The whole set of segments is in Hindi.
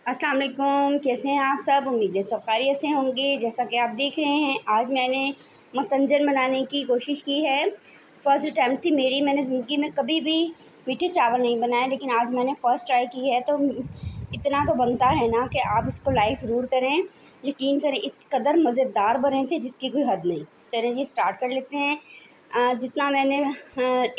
अस्सलाम वालेकुम। कैसे हैं आप सब? उम्मीद है सब खैरियत से होंगे। जैसा कि आप देख रहे हैं, आज मैंने मतंजन बनाने की कोशिश की है। फ़र्स्ट अटैम्प्ट थी मेरी। मैंने ज़िंदगी में कभी भी मीठे चावल नहीं बनाए, लेकिन आज मैंने फ़र्स्ट ट्राई की है। तो इतना तो बनता है ना कि आप इसको लाइक ज़रूर करें। यकीन करें, इस कदर मज़ेदार बने थे जिसकी कोई हद नहीं। चलें जी, स्टार्ट कर लेते हैं। जितना मैंने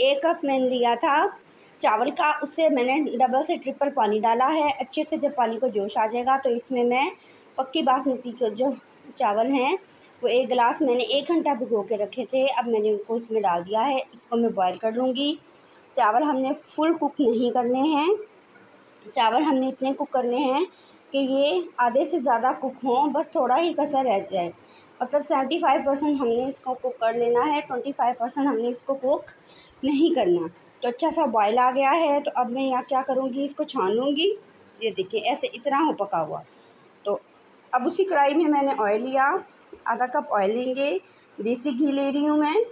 1 कप मैंने लिया था चावल का, उससे मैंने डबल से ट्रिपल पानी डाला है। अच्छे से जब पानी को जोश आ जाएगा तो इसमें मैं पक्की बासमती के जो चावल हैं वो 1 गिलास मैंने 1 घंटा भिगो के रखे थे। अब मैंने उनको इसमें डाल दिया है। इसको मैं बॉईल कर लूँगी। चावल हमने फुल कुक नहीं करने हैं। चावल हमने इतने कुक करने हैं कि ये आधे से ज़्यादा कुक हों, बस थोड़ा ही कसर रह जाए। मतलब 75% हमने इसको कुक कर लेना है, 25% हमने इसको कुक नहीं करना। तो अच्छा सा बॉयल आ गया है। तो अब मैं यहाँ क्या करूँगी, इसको छान लूँगी। ये देखिए ऐसे इतना हो पका हुआ। तो अब उसी कढ़ाई में मैंने ऑयल लिया, आधा कप ऑयल लेंगे। देसी घी ले रही हूँ मैं।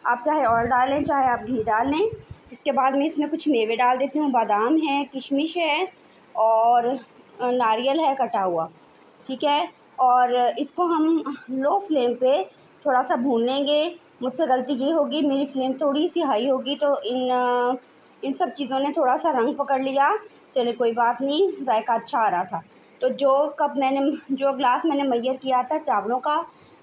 आप चाहे ऑयल डालें, चाहे आप घी डाल लें। इसके बाद मैं इसमें कुछ मेवे डाल देती हूँ। बादाम है, किशमिश है और नारियल है कटा हुआ, ठीक है। और इसको हम लो फ्लेम पे थोड़ा सा भून लेंगे। मुझसे गलती ये होगी, मेरी फ्लेम थोड़ी सी हाई होगी तो इन सब चीज़ों ने थोड़ा सा रंग पकड़ लिया। चले कोई बात नहीं, जायका अच्छा आ रहा था। तो जो ग्लास मैंने मैयर किया था चावलों का,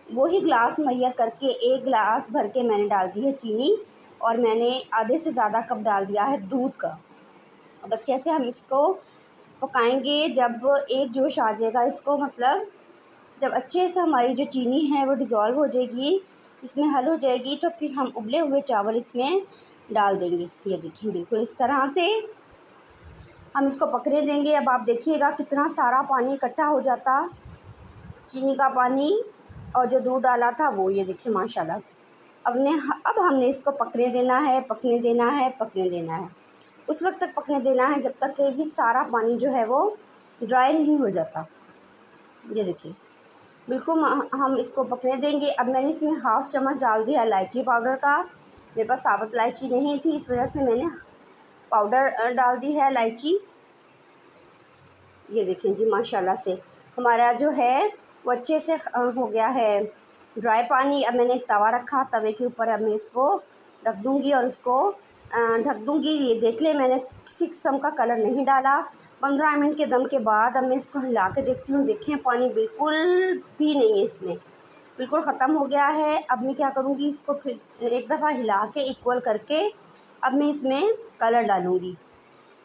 वही ग्लास मैयर करके 1 गिलास भर के मैंने डाल दी है चीनी। और मैंने आधे से ज़्यादा कप डाल दिया है दूध का। अब अच्छे से हम इसको पकाएंगे। जब एक जोश आ जाएगा इसको, मतलब जब अच्छे से हमारी जो चीनी है वो डिज़ोल्व हो जाएगी, इसमें हल हो जाएगी, तो फिर हम उबले हुए चावल इसमें डाल देंगे। ये देखिए बिल्कुल इस तरह से हम इसको पकने देंगे। अब आप देखिएगा कितना सारा पानी इकट्ठा हो जाता, चीनी का पानी और जो दूध डाला था वो। ये देखिए माशाल्लाह से अब हमने इसको पकने देना है, पकने देना है, पकने देना है। उस वक्त तक पकने देना है जब तक कि ये सारा पानी जो है वो ड्राई नहीं हो जाता। ये देखिए बिल्कुल हम इसको पकने देंगे। अब मैंने इसमें हाफ़ चम्मच डाल दिया इलायची पाउडर का। मेरे पास साबुत इलायची नहीं थी, इस वजह से मैंने पाउडर डाल दी है इलायची। ये देखें जी माशाल्लाह से हमारा जो है वो अच्छे से हो गया है ड्राई पानी। अब मैंने एक तवा रखा, तवे के ऊपर अब मैं इसको रख दूँगी और उसको ढक दूँगी। ये देख लें, मैंने किसी किस्म का कलर नहीं डाला। 15 मिनट के दम के बाद अब मैं इसको हिला के देखती हूँ। देखें पानी बिल्कुल भी नहीं है इसमें, बिल्कुल ख़त्म हो गया है। अब मैं क्या करूँगी, इसको फिर एक दफ़ा हिला के इक्वल करके अब मैं इसमें कलर डालूँगी।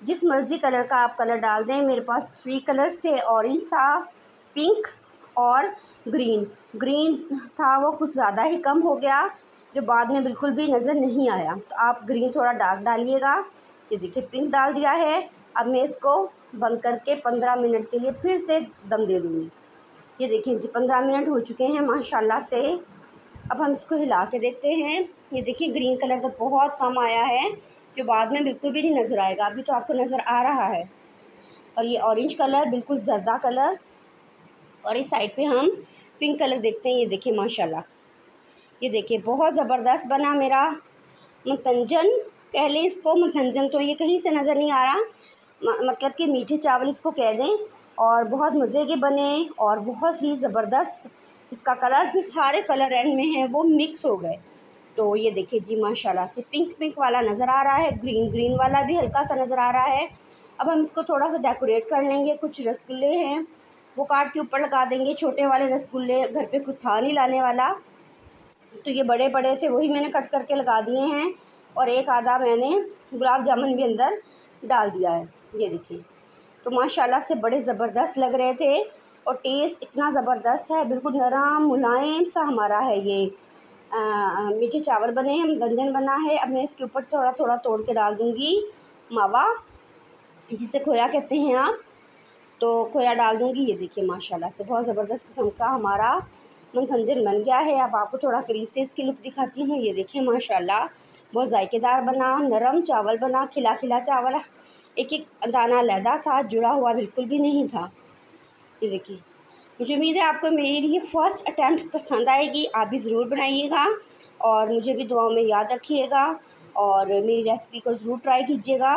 जिस मर्ज़ी कलर का आप कलर डाल दें। मेरे पास 3 कलर्स थे, ऑरेंज था, पिंक और ग्रीन था। वो कुछ ज़्यादा ही कम हो गया, जो बाद में बिल्कुल भी नज़र नहीं आया। तो आप ग्रीन थोड़ा डार्क डालिएगा। ये देखिए पिंक डाल दिया है। अब मैं इसको बंद करके 15 मिनट के लिए फिर से दम दे दूँगी। ये देखिए जी 15 मिनट हो चुके हैं माशाल्लाह से। अब हम इसको हिला के देखते हैं। ये देखिए ग्रीन कलर तो बहुत कम आया है, जो बाद में बिल्कुल भी नहीं नज़र आएगा। अभी तो आपको नज़र आ रहा है। और ये ऑरेंज कलर बिल्कुल ज़र्दा कलर, और इस साइड पे हम पिंक कलर देखते हैं। ये देखिए माशाल्लाह, ये देखिए बहुत ज़बरदस्त बना मेरा मतंजन। कह लें इसको मतंजन, तो ये कहीं से नज़र नहीं आ रहा। मतलब कि मीठे चावल इसको कह दें। और बहुत मज़े के बने और बहुत ही ज़बरदस्त। इसका कलर भी सारे कलर एंड में है वो मिक्स हो गए। तो ये देखिए जी माशाल्लाह से पिंक वाला नज़र आ रहा है, ग्रीन वाला भी हल्का सा नज़र आ रहा है। अब हम इसको थोड़ा सा डेकोरेट कर लेंगे। कुछ रसगुल्ले हैं वो काट के ऊपर लगा देंगे। छोटे वाले रसगुल्ले घर पे कुछ था नहीं लाने वाला, तो ये बड़े बड़े थे, वही मैंने कट करके लगा दिए हैं। और एक आधा मैंने गुलाब जामुन भी अंदर डाल दिया है। ये देखिए तो माशाल्लाह से बड़े ज़बरदस्त लग रहे थे और टेस्ट इतना ज़बरदस्त है, बिल्कुल नरम मुलायम सा हमारा है ये मीठे चावल बने हैं, गंजन बना है। अब मैं इसके ऊपर थोड़ा थोड़ा तोड़ के डाल दूँगी मावा, जिसे खोया कहते हैं आप, तो खोया डाल दूँगी। ये देखिए माशाल्लाह से बहुत ज़बरदस्त किस्म का हमारा मंथंजन बन गया है। अब आपको थोड़ा करीब से इसकी लुक दिखाती हूँ। ये देखिए माशाल्लाह बहुत जायकेदार बना, नरम चावल बना, खिला खिला चावल, एक एक दाना अलहदा था, जुड़ा हुआ बिल्कुल भी नहीं था। ये देखिए मुझे उम्मीद है आपको मेरी ये फ़र्स्ट अटैम्प्ट पसंद आएगी। आप भी ज़रूर बनाइएगा और मुझे भी दुआओं में याद रखिएगा और मेरी रेसिपी को ज़रूर ट्राई कीजिएगा।